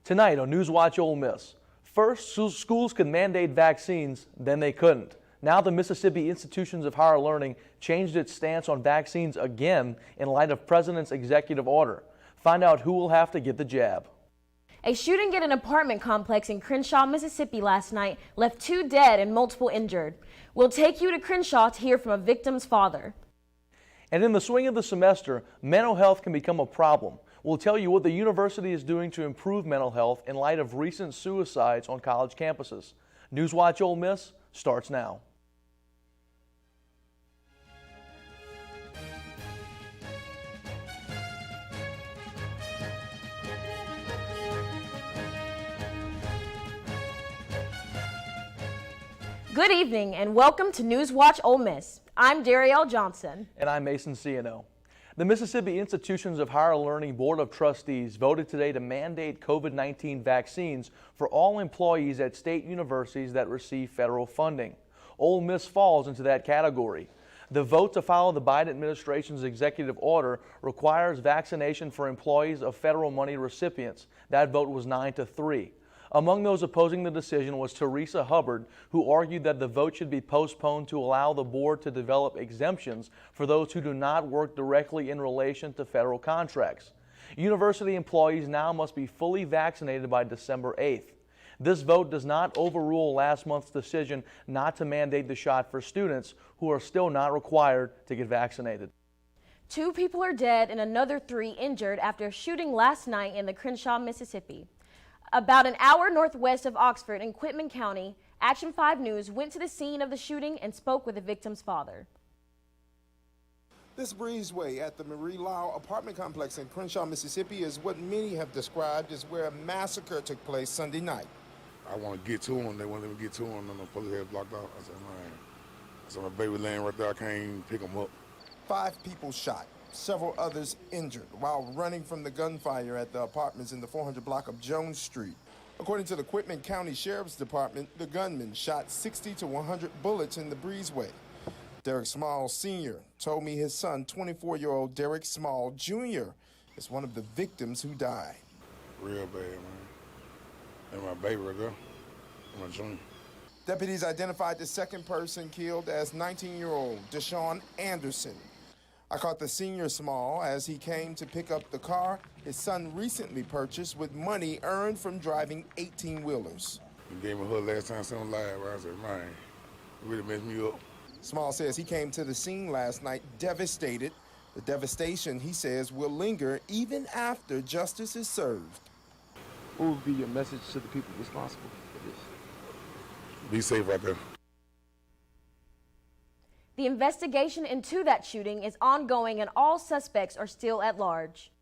Tonight on NewsWatch Ole Miss, first schools could mandate vaccines, then they couldn't. Now the Mississippi Institutions of Higher Learning changed its stance on vaccines again in light of President's executive order. Find out who will have to get the jab. A shooting at an apartment complex in Crenshaw, Mississippi last night left 2 dead and multiple injured. We'll take you to Crenshaw to hear from a victim's father. And in the swing of the semester, mental health can become a problem. We'll tell you what the university is doing to improve mental health in light of recent suicides on college campuses. NewsWatch Ole Miss starts now. Good evening and welcome to NewsWatch Ole Miss. I'm Darielle Johnson. And I'm Mason Ciano. The Mississippi Institutions of Higher Learning Board of Trustees voted today to mandate COVID-19 vaccines for all employees at state universities that receive federal funding. Ole Miss falls into that category. The vote to follow the Biden administration's executive order requires vaccination for employees of federal money recipients. That vote was 9-3. Among those opposing the decision was Teresa Hubbard, who argued that the vote should be postponed to allow the board to develop exemptions for those who do not work directly in relation to federal contracts. University employees now must be fully vaccinated by December 8th. This vote does not overrule last month's decision not to mandate the shot for students who are still not required to get vaccinated. 2 people are dead and another 3 injured after a shooting last night in the Crenshaw, Mississippi. About an hour northwest of Oxford in Quitman County, Action 5 News went to the scene of the shooting and spoke with the victim's father. This breezeway at the Marie Lau apartment complex in Crenshaw, Mississippi is what many have described as where a massacre took place Sunday night. I want to get to him. They wouldn't let me get to him, and the police had blocked out. I said, man. I said, my baby laying right there. I can't even pick him up. 5 people shot, several others injured while running from the gunfire at the apartments in the 400 block of Jones Street. According to the Quitman County Sheriff's Department, the gunman shot 60 to 100 bullets in the breezeway. Derek Small Sr. told me his son, 24-year-old Derek Small Jr., is one of the victims who died. Real bad, man. And my baby right there, my junior. Deputies identified the second person killed as 19-year-old Deshaun Anderson. I caught the senior Small as he came to pick up the car his son recently purchased with money earned from driving 18-wheelers. He gave me a hug last time, seen him live. I said, man, it really messed me up. Small says he came to the scene last night devastated. The devastation, he says, will linger even after justice is served. What would be your message to the people responsible for this? Be safe out there. The investigation into that shooting is ongoing and all suspects are still at large.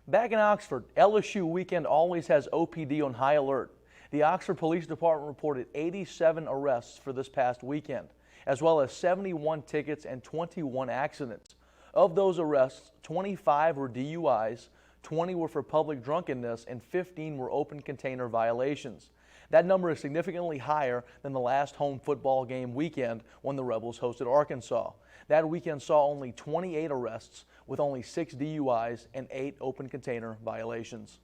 Back in Oxford, LSU weekend always has OPD on high alert. The Oxford Police Department reported 87 arrests for this past weekend, as well as 71 tickets and 21 accidents. Of those arrests, 25 were DUIs, 20 were for public drunkenness, and 15 were open container violations. That number is significantly higher than the last home football game weekend when the Rebels hosted Arkansas. That weekend saw only 28 arrests with only 6 DUIs and 8 open container violations.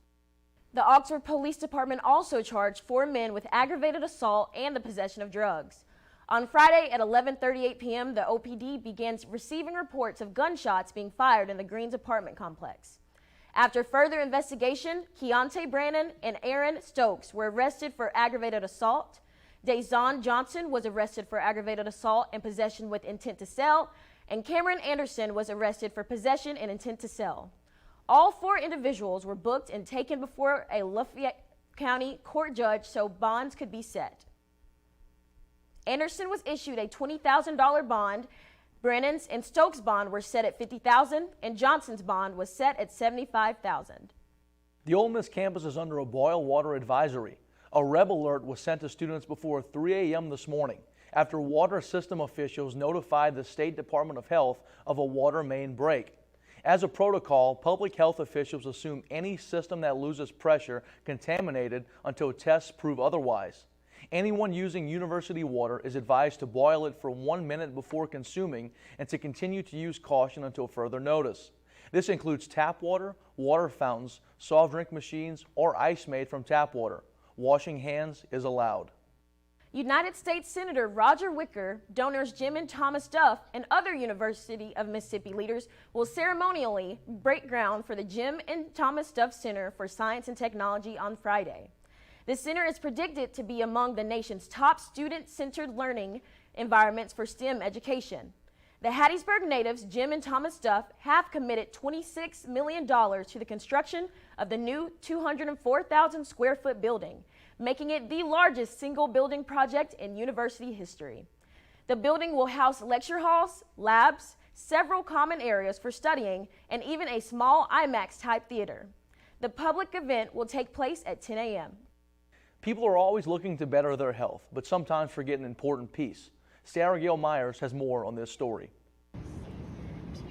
The Oxford Police Department also charged 4 men with aggravated assault and the possession of drugs. On Friday at 11:38 p.m., the OPD began receiving reports of gunshots being fired in the Greens apartment complex. After further investigation, Keontae Brannon and Aaron Stokes were arrested for aggravated assault. Dazon Johnson was arrested for aggravated assault and possession with intent to sell, and Cameron Anderson was arrested for possession and intent to sell. All 4 individuals were booked and taken before a Lafayette County court judge so bonds could be set. Anderson was issued a $20,000 bond. Brennan's and Stokes' bond were set at $50,000, and Johnson's bond was set at $75,000. The Ole Miss campus is under a boil water advisory. A red alert was sent to students before 3 a.m. this morning after water system officials notified the State Department of Health of a water main break. As a protocol, public health officials assume any system that loses pressure contaminated until tests prove otherwise. Anyone using university water is advised to boil it for 1 minute before consuming and to continue to use caution until further notice. This includes tap water, water fountains, soft drink machines, or ice made from tap water. Washing hands is allowed. United States Senator Roger Wicker, donors Jim and Thomas Duff, and other University of Mississippi leaders will ceremonially break ground for the Jim and Thomas Duff Center for Science and Technology on Friday. The center is predicted to be among the nation's top student-centered learning environments for STEM education. The Hattiesburg natives, Jim and Thomas Duff, have committed $26 million to the construction of the new 204,000 square foot building, making it the largest single building project in university history. The building will house lecture halls, labs, several common areas for studying, and even a small IMAX-type theater. The public event will take place at 10 a.m. People are always looking to better their health, but sometimes forget an important piece. Sarah Gail Myers has more on this story.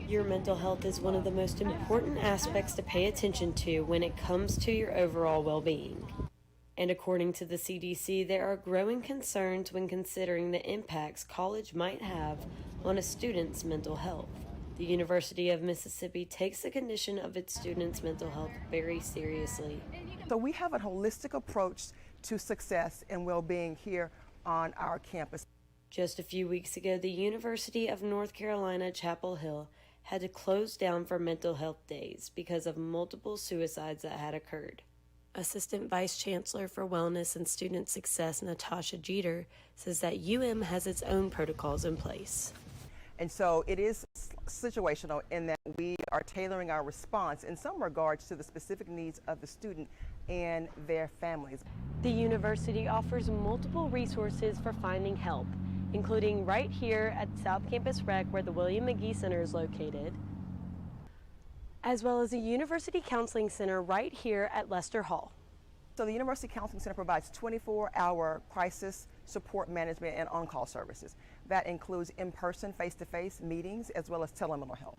Your mental health is one of the most important aspects to pay attention to when it comes to your overall well-being. And according to the CDC, there are growing concerns when considering the impacts college might have on a student's mental health. The University of Mississippi takes the condition of its students' mental health very seriously. So we have a holistic approach to success and well-being here on our campus. Just a few weeks ago, the University of North Carolina, Chapel Hill, had to close down for mental health days because of multiple suicides that had occurred. Assistant Vice Chancellor for Wellness and Student Success, Natasha Jeter, says that UM has its own protocols in place. And so it is situational in that we are tailoring our response in some regards to the specific needs of the student and their families. The university offers multiple resources for finding help, including right here at South Campus Rec, where the William McGee Center is located, as well as a University Counseling Center right here at Lester Hall. So the University Counseling Center provides 24-hour crisis support management and on-call services. That includes in-person, face-to-face meetings, as well as telemental health.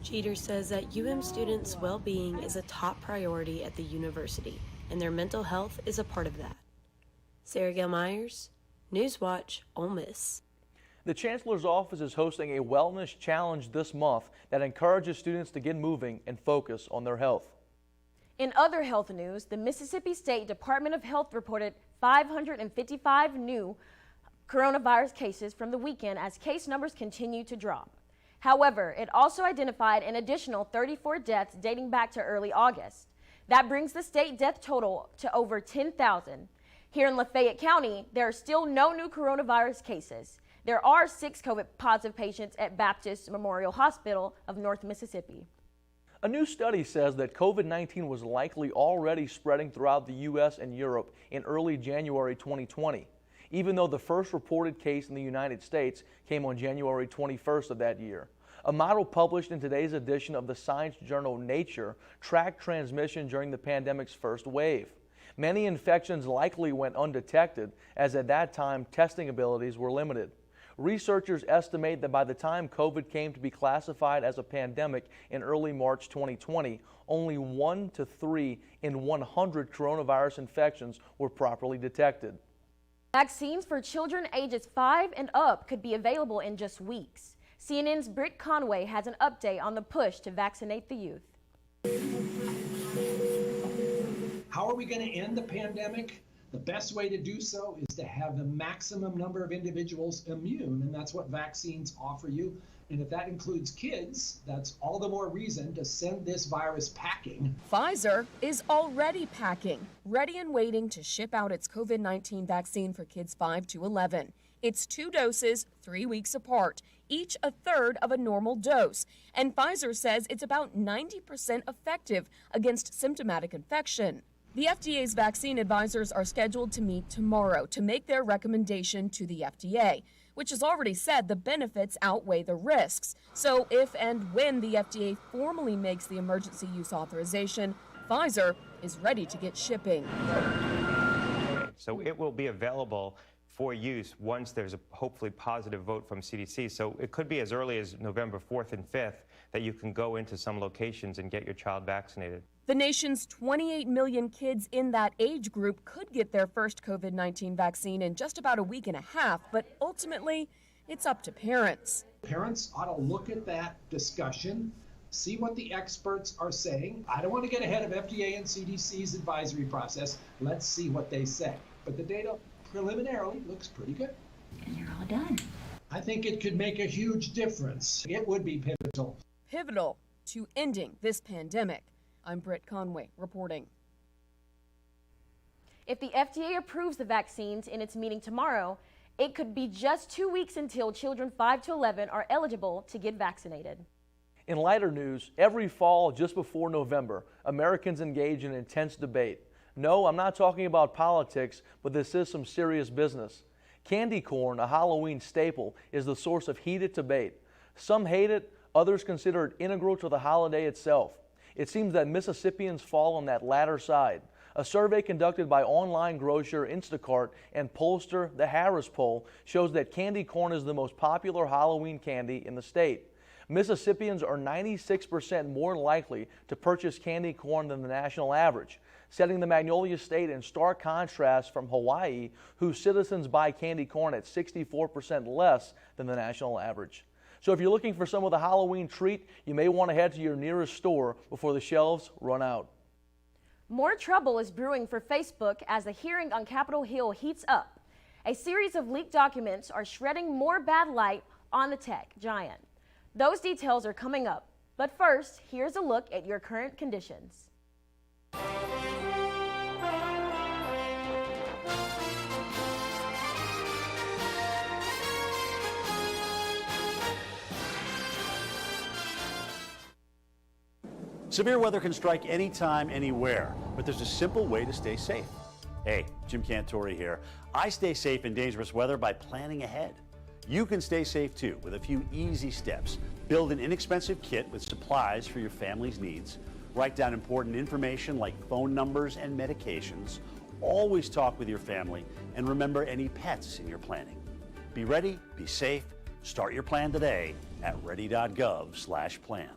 Jeter says that UM students' well-being is a top priority at the university, and their mental health is a part of that. Sarah Gail Myers, NewsWatch Ole Miss. The Chancellor's Office is hosting a wellness challenge this month that encourages students to get moving and focus on their health. In other health news, the Mississippi State Department of Health reported 555 new coronavirus cases from the weekend as case numbers continue to drop. However, it also identified an additional 34 deaths dating back to early August. That brings the state death total to over 10,000. Here in Lafayette County, there are still no new coronavirus cases. There are 6 COVID-positive patients at Baptist Memorial Hospital of North Mississippi. A new study says that COVID-19 was likely already spreading throughout the U.S. and Europe in early January 2020, even though the first reported case in the United States came on January 21st of that year. A model published in today's edition of the science journal Nature tracked transmission during the pandemic's first wave. Many infections likely went undetected, as at that time testing abilities were limited. Researchers estimate that by the time COVID came to be classified as a pandemic in early March 2020, only 1 to 3 in 100 coronavirus infections were properly detected. Vaccines for children ages 5 and up could be available in just weeks. CNN's Britt Conway has an update on the push to vaccinate the youth. How are we going to end the pandemic? The best way to do so is to have the maximum number of individuals immune, and that's what vaccines offer you. And if that includes kids, that's all the more reason to send this virus packing. Pfizer is already packing, ready and waiting to ship out its COVID-19 vaccine for kids 5 to 11. It's 2 doses, 3 weeks apart, each a third of a normal dose. And Pfizer says it's about 90% effective against symptomatic infection. The FDA's vaccine advisors are scheduled to meet tomorrow to make their recommendation to the FDA, which has already said the benefits outweigh the risks. So if and when the FDA formally makes the emergency use authorization, Pfizer is ready to get shipping. So it will be available for use once there's a hopefully positive vote from CDC. So it could be as early as November 4th and 5th that you can go into some locations and get your child vaccinated. The nation's 28 million kids in that age group could get their first COVID-19 vaccine in just about a week and a half, but ultimately, it's up to parents. Parents ought to look at that discussion see what the experts are saying. I don't want to get ahead of FDA and CDC's advisory process. Let's see what they say. But the data preliminarily looks pretty good. And you're all done. I think it could make a huge difference. It would be pivotal. Pivotal to ending this pandemic. I'm Britt Conway reporting. If the FDA approves the vaccines in its meeting tomorrow, it could be just 2 weeks until children 5 to 11 are eligible to get vaccinated. In lighter news, every fall just before November, Americans engage in intense debate. No, I'm not talking about politics, but this is some serious business. Candy corn, a Halloween staple, is the source of heated debate. Some hate it, others consider it integral to the holiday itself. It seems that Mississippians fall on that latter side. A survey conducted by online grocer Instacart and pollster The Harris Poll shows that candy corn is the most popular Halloween candy in the state. Mississippians are 96% more likely to purchase candy corn than the national average, setting the Magnolia State in stark contrast from Hawaii, whose citizens buy candy corn at 64% less than the national average. So if you're looking for some of the Halloween treat, you may want to head to your nearest store before the shelves run out. More trouble is brewing for Facebook as the hearing on Capitol Hill heats up. A series of leaked documents are shedding more bad light on the tech giant. Those details are coming up. But first, here's a look at your current conditions. Severe weather can strike anytime, anywhere, but there's a simple way to stay safe. Hey, Jim Cantore here. I stay safe in dangerous weather by planning ahead. You can stay safe too with a few easy steps. Build an inexpensive kit with supplies for your family's needs. Write down important information like phone numbers and medications. Always talk with your family and remember any pets in your planning. Be ready, be safe. Start your plan today at ready.gov/plan.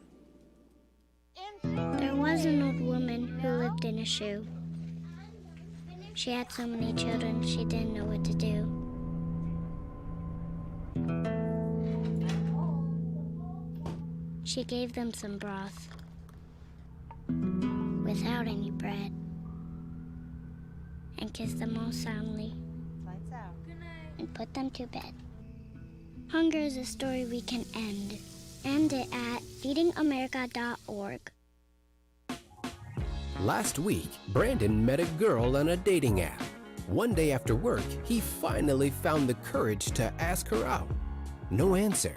There was an old woman who lived in a shoe. She had so many children, she didn't know what to do. She gave them some broth without any bread and kissed them all soundly and put them to bed. Hunger is a story we can end. End it at feedingamerica.org. Last week, Brandon met a girl on a dating app. One day after work, he finally found the courage to ask her out. No answer.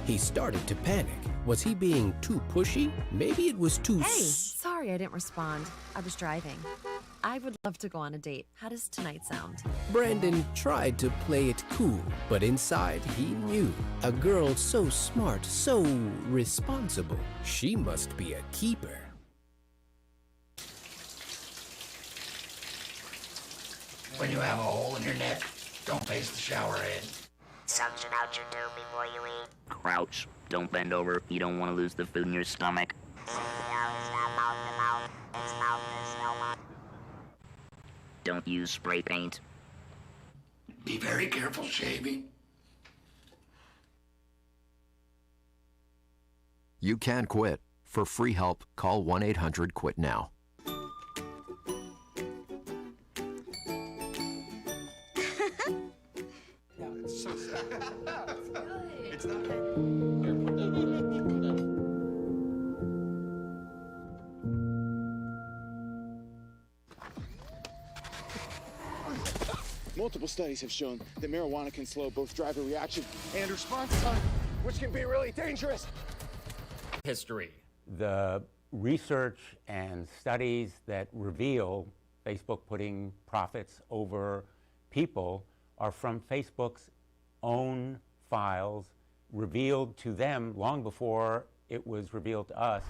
He started to panic. Was he being too pushy? Maybe it was too... Hey, sorry I didn't respond. I was driving. I would love to go on a date. How does tonight sound? Brandon tried to play it cool, but inside he knew. A girl so smart, so responsible. She must be a keeper. When you have a hole in your neck, don't face the shower head. Suction out your dough before you eat. Crouch. Don't bend over. You don't want to lose the food in your stomach. Don't use spray paint. Be very careful shaving. You can quit. For free help, call 1-800-QUIT-NOW. It's so sad. It's not. Multiple studies have shown that marijuana can slow both driver reaction and response time, which can be really dangerous. History. The research and studies that reveal Facebook putting profits over people are from Facebook's own files revealed to them long before it was revealed to us.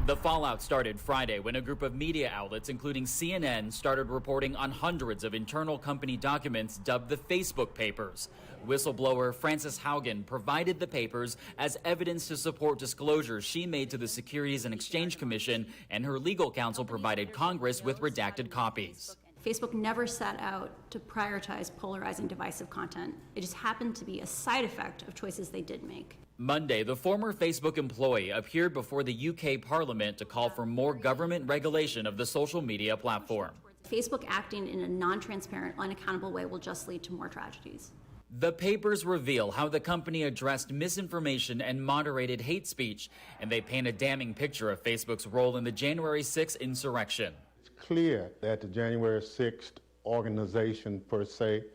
The fallout started Friday when a group of media outlets, including CNN, started reporting on hundreds of internal company documents dubbed the Facebook Papers. Whistleblower Frances Haugen provided the papers as evidence to support disclosures she made to the Securities and Exchange Commission, and her legal counsel provided Congress with redacted copies. Facebook never set out to prioritize polarizing divisive content. It just happened to be a side effect of choices they did make. Monday, the former Facebook employee appeared before the UK Parliament to call for more government regulation of the social media platform. Facebook acting in a non-transparent, unaccountable way will just lead to more tragedies. The papers reveal how the company addressed misinformation and moderated hate speech, and they paint a damning picture of Facebook's role in the January 6th insurrection. It's clear that the January 6th organization, per se,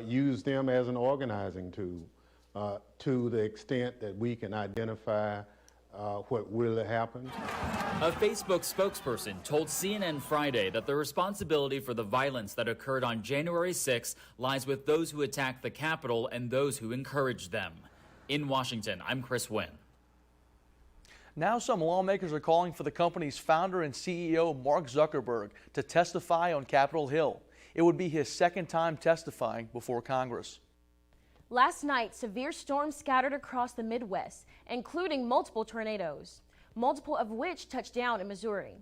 used them as an organizing tool to the extent that we can identify what really happened. A Facebook spokesperson told CNN Friday that the responsibility for the violence that occurred on January 6 lies with those who attacked the Capitol and those who encouraged them. In Washington, I'm Chris Wynn. Now some lawmakers are calling for the company's founder and CEO, Mark Zuckerberg, to testify on Capitol Hill. It would be his second time testifying before Congress. Last night, severe storms scattered across the Midwest, including multiple tornadoes, multiple of which touched down in Missouri.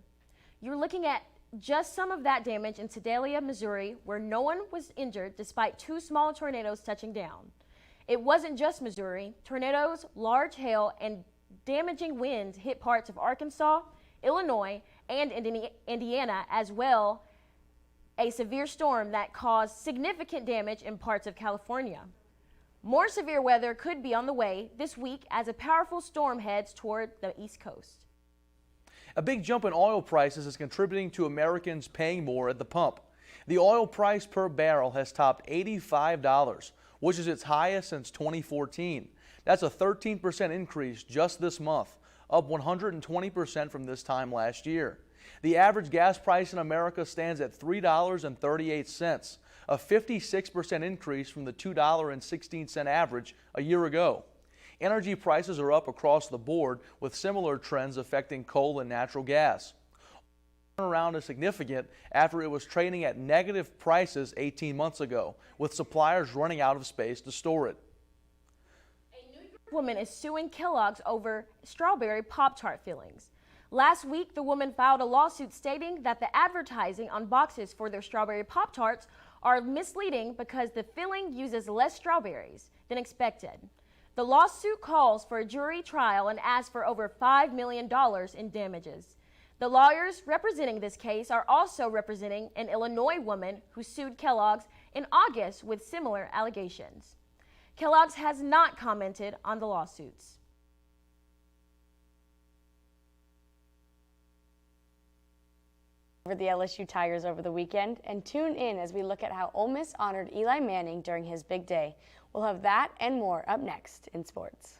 You're looking at just some of that damage in Sedalia, Missouri, where no one was injured despite 2 small tornadoes touching down. It wasn't just Missouri. Tornadoes, large hail, and damaging winds hit parts of Arkansas, Illinois, and Indiana, as well as a severe storm that caused significant damage in parts of California. More severe weather could be on the way this week as a powerful storm heads toward the East Coast. A big jump in oil prices is contributing to Americans paying more at the pump. The oil price per barrel has topped $85, which is its highest since 2014. That's a 13% increase just this month, up 120% from this time last year. The average gas price in America stands at $3.38. A 56% increase from the $2.16 average a year ago. Energy prices are up across the board, with similar trends affecting coal and natural gas. Turnaround is significant after it was trading at negative prices 18 months ago, with suppliers running out of space to store it. A New York woman is suing Kellogg's over strawberry Pop-Tart fillings. Last week, the woman filed a lawsuit stating that the advertising on boxes for their strawberry Pop-Tarts are misleading because the filling uses less strawberries than expected. The lawsuit calls for a jury trial and asks for over $5 million in damages. The lawyers representing this case are also representing an Illinois woman who sued Kellogg's in August with similar allegations. Kellogg's has not commented on the lawsuits. Over the LSU Tigers over the weekend, and tune in as we look at how Ole Miss honored Eli Manning during his big day. We'll have that and more up next in sports.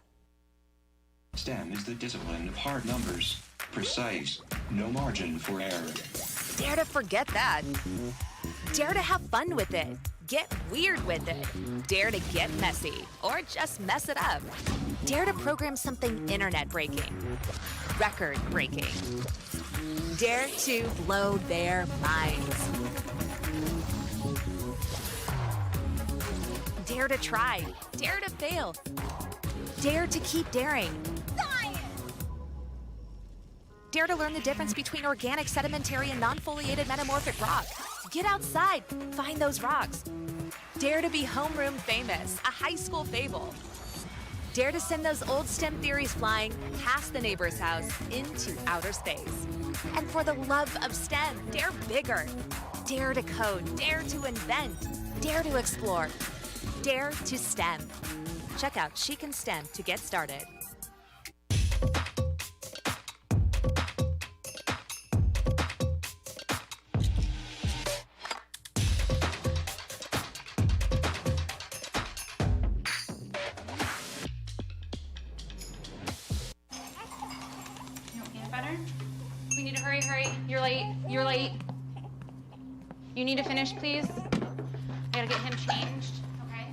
STEM is the discipline of hard numbers, precise, no margin for error. Dare to forget that. Dare to have fun with it. Get weird with it. Dare to get messy, or just mess it up. Dare to program something internet-breaking, record-breaking. Dare to blow their minds. Dare to try. Dare to fail. Dare to keep daring. Science! Dare to learn the difference between organic, sedimentary, and non-foliated metamorphic rock. Get outside. Find those rocks. Dare to be homeroom famous, a high school fable. Dare to send those old STEM theories flying past the neighbor's house into outer space. And for the love of STEM, dare bigger. Dare to code, dare to invent, dare to explore, dare to STEM. Check out She Can STEM to get started. We need to hurry. You're late. You need to finish, please. I gotta get him changed, okay?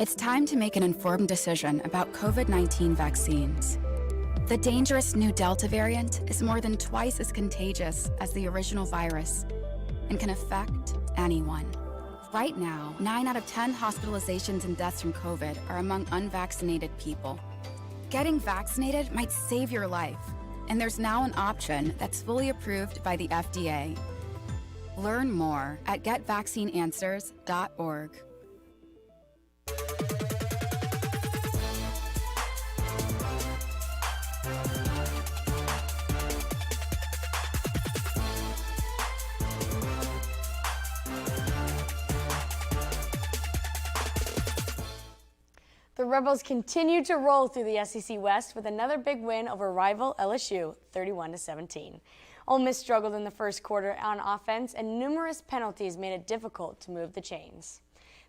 It's time to make an informed decision about COVID-19 vaccines. The dangerous new Delta variant is more than twice as contagious as the original virus and can affect anyone. Right now, 9 out of 10 hospitalizations and deaths from COVID are among unvaccinated people. Getting vaccinated might save your life, and there's now an option that's fully approved by the FDA. Learn more at getvaccineanswers.org. The Rebels continue to roll through the SEC West with another big win over rival LSU, 31-17. Ole Miss struggled in the first quarter on offense, and numerous penalties made it difficult to move the chains.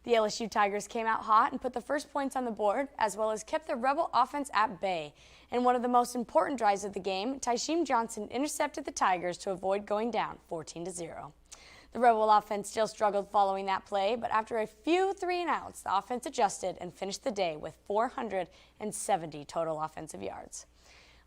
The LSU Tigers came out hot and put the first points on the board, as well as kept the Rebel offense at bay. In one of the most important drives of the game, Tysheem Johnson intercepted the Tigers to avoid going down 14-0. The Rebel offense still struggled following that play, but after a few 3-and-outs, the offense adjusted and finished the day with 470 total offensive yards.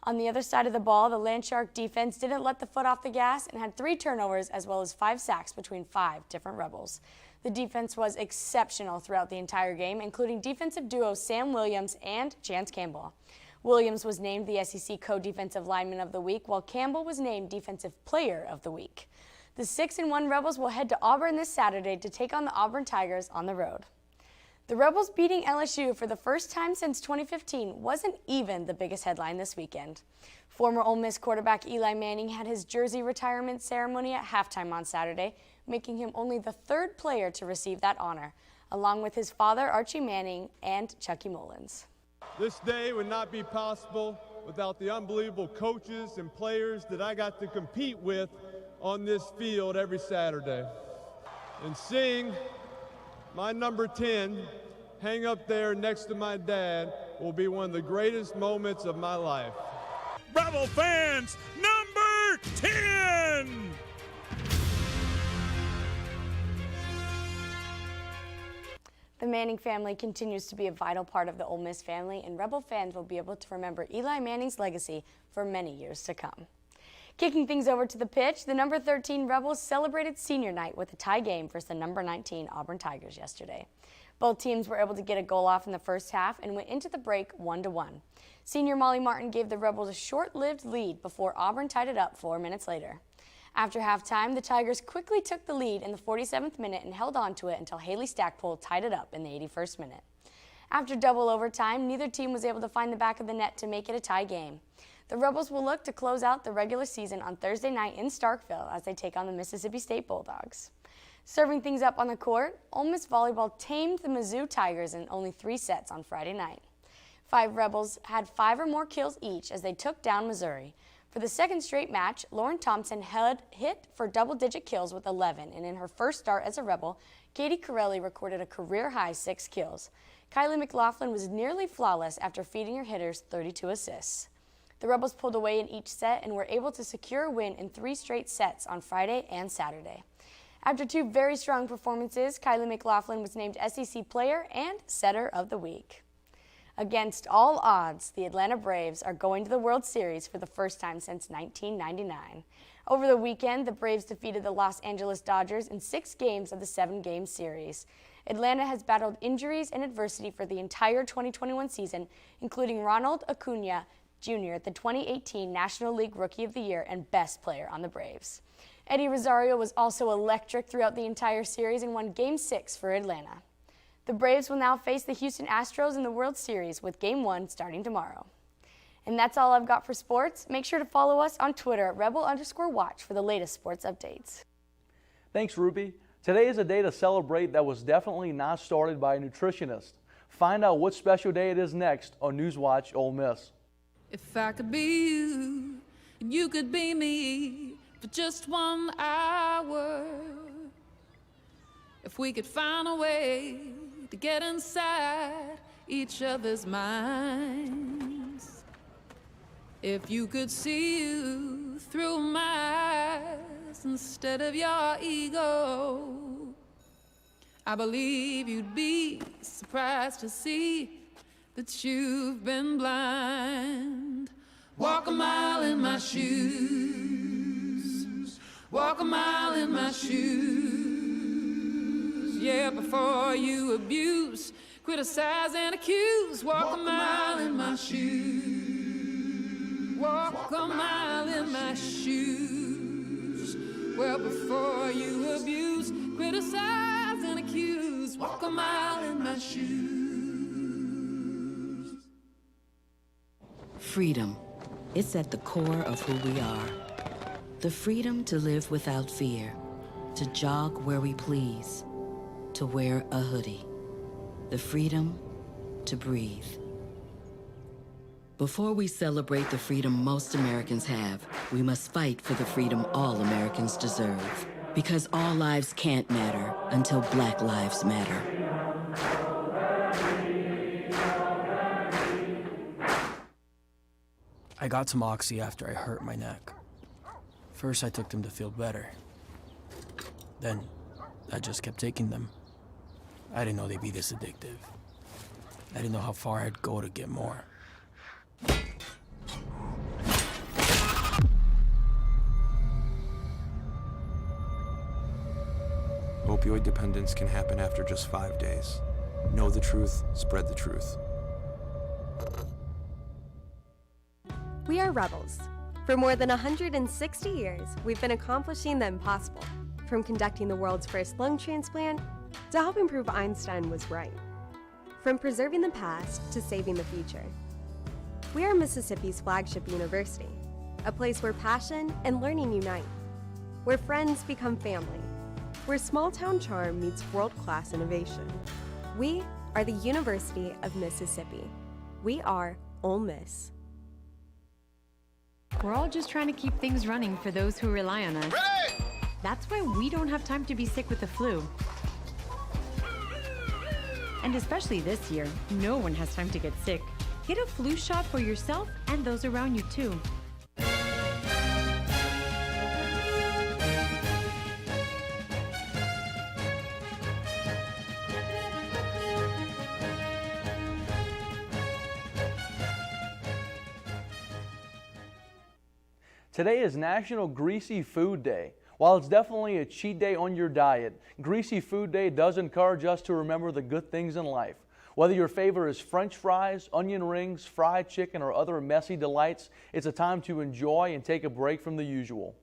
On the other side of the ball, the Landshark defense didn't let the foot off the gas and had 3 turnovers as well as 5 sacks between 5 different Rebels. The defense was exceptional throughout the entire game, including defensive duo Sam Williams and Chance Campbell. Williams was named the SEC Co-Defensive Lineman of the Week, while Campbell was named Defensive Player of the Week. The 6-1 Rebels will head to Auburn this Saturday to take on the Auburn Tigers on the road. The Rebels beating LSU for the first time since 2015 wasn't even the biggest headline this weekend. Former Ole Miss quarterback Eli Manning had his jersey retirement ceremony at halftime on Saturday, making him only the 3rd player to receive that honor, along with his father Archie Manning and Chucky Mullins. This day would not be possible without the unbelievable coaches and players that I got to compete with on this field every Saturday. And seeing my number 10 hang up there next to my dad will be one of the greatest moments of my life. Rebel fans, number 10! The Manning family continues to be a vital part of the Ole Miss family, and Rebel fans will be able to remember Eli Manning's legacy for many years to come. Kicking things over to the pitch, the number 13 Rebels celebrated senior night with a tie game versus the number 19 Auburn Tigers yesterday. Both teams were able to get a goal off in the first half and went into the break 1-1. Senior Molly Martin gave the Rebels a short-lived lead before Auburn tied it up 4 minutes later. After halftime, the Tigers quickly took the lead in the 47th minute and held on to it until Haley Stackpole tied it up in the 81st minute. After double overtime, neither team was able to find the back of the net to make it a tie game. The Rebels will look to close out the regular season on Thursday night in Starkville as they take on the Mississippi State Bulldogs. Serving things up on the court, Ole Miss volleyball tamed the Mizzou Tigers in only 3 sets on Friday night. 5 Rebels had 5 or more kills each as they took down Missouri. For the second straight match, Lauren Thompson hit for double-digit kills with 11, and in her first start as a Rebel, Katie Corelli recorded a career-high 6 kills. Kylie McLaughlin was nearly flawless after feeding her hitters 32 assists. The Rebels pulled away in each set and were able to secure a win in 3 straight sets on Friday and Saturday. After 2 very strong performances, Kylie McLaughlin was named SEC Player and Setter of the Week. Against all odds, the Atlanta Braves are going to the World Series for the first time since 1999. Over the weekend, the Braves defeated the Los Angeles Dodgers in 6 games of the 7-game series. Atlanta has battled injuries and adversity for the entire 2021 season, including Ronald Acuna Jr., the 2018 National League Rookie of the Year and best player on the Braves. Eddie Rosario was also electric throughout the entire series and won Game 6 for Atlanta. The Braves will now face the Houston Astros in the World Series with Game 1 starting tomorrow. And that's all I've got for sports. Make sure to follow us on Twitter at rebel_watch for the latest sports updates. Thanks, Ruby. Today is a day to celebrate that was definitely not started by a nutritionist. Find out what special day it is next on NewsWatch Ole Miss. If I could be you, and you could be me for just 1 hour. If we could find a way to get inside each other's minds. If you could see you through my eyes instead of your ego. I believe you'd be surprised to see that you've been blind. Walk a mile in my shoes. Walk a mile in my shoes. Yeah, before you abuse, criticize and accuse. Walk a mile in my shoes. Walk a mile in my shoes. Well, before you abuse, criticize and accuse. Walk a mile in my shoes. Freedom. It's at the core of who we are. The freedom to live without fear, to jog where we please, to wear a hoodie. The freedom to breathe. Before we celebrate the freedom most Americans have, we must fight for the freedom all Americans deserve. Because all lives can't matter until Black lives matter. I got some Oxy after I hurt my neck. First, I took them to feel better. Then, I just kept taking them. I didn't know they'd be this addictive. I didn't know how far I'd go to get more. Opioid dependence can happen after just 5 days. Know the truth, spread the truth. We are rebels. For more than 160 years, we've been accomplishing the impossible, from conducting the world's first lung transplant to helping prove Einstein was right. From preserving the past to saving the future. We are Mississippi's flagship university, a place where passion and learning unite, where friends become family, where small-town charm meets world-class innovation. We are the University of Mississippi. We are Ole Miss. We're all just trying to keep things running for those who rely on us. Ready! That's why we don't have time to be sick with the flu. And especially this year, no one has time to get sick. Get a flu shot for yourself and those around you too. Today is National Greasy Food Day. While it's definitely a cheat day on your diet, Greasy Food Day does encourage us to remember the good things in life. Whether your favorite is French fries, onion rings, fried chicken, or other messy delights, it's a time to enjoy and take a break from the usual.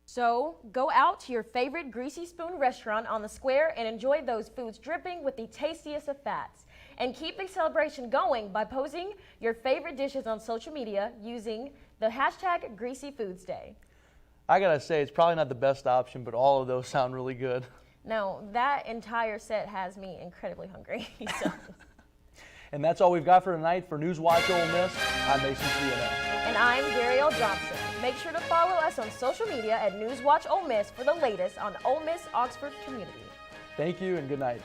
So, go out to your favorite Greasy Spoon restaurant on the square and enjoy those foods dripping with the tastiest of fats. And keep the celebration going by posting your favorite dishes on social media using the hashtag Greasy Foods Day. I gotta say, it's probably not the best option, but all of those sound really good. Now, that entire set has me incredibly hungry. So. And that's all we've got for tonight. For NewsWatch Ole Miss, I'm Mason CNN. And I'm Gary L. Johnson. Make sure to follow us on social media at NewsWatch Ole Miss for the latest on Ole Miss Oxford community. Thank you and good night.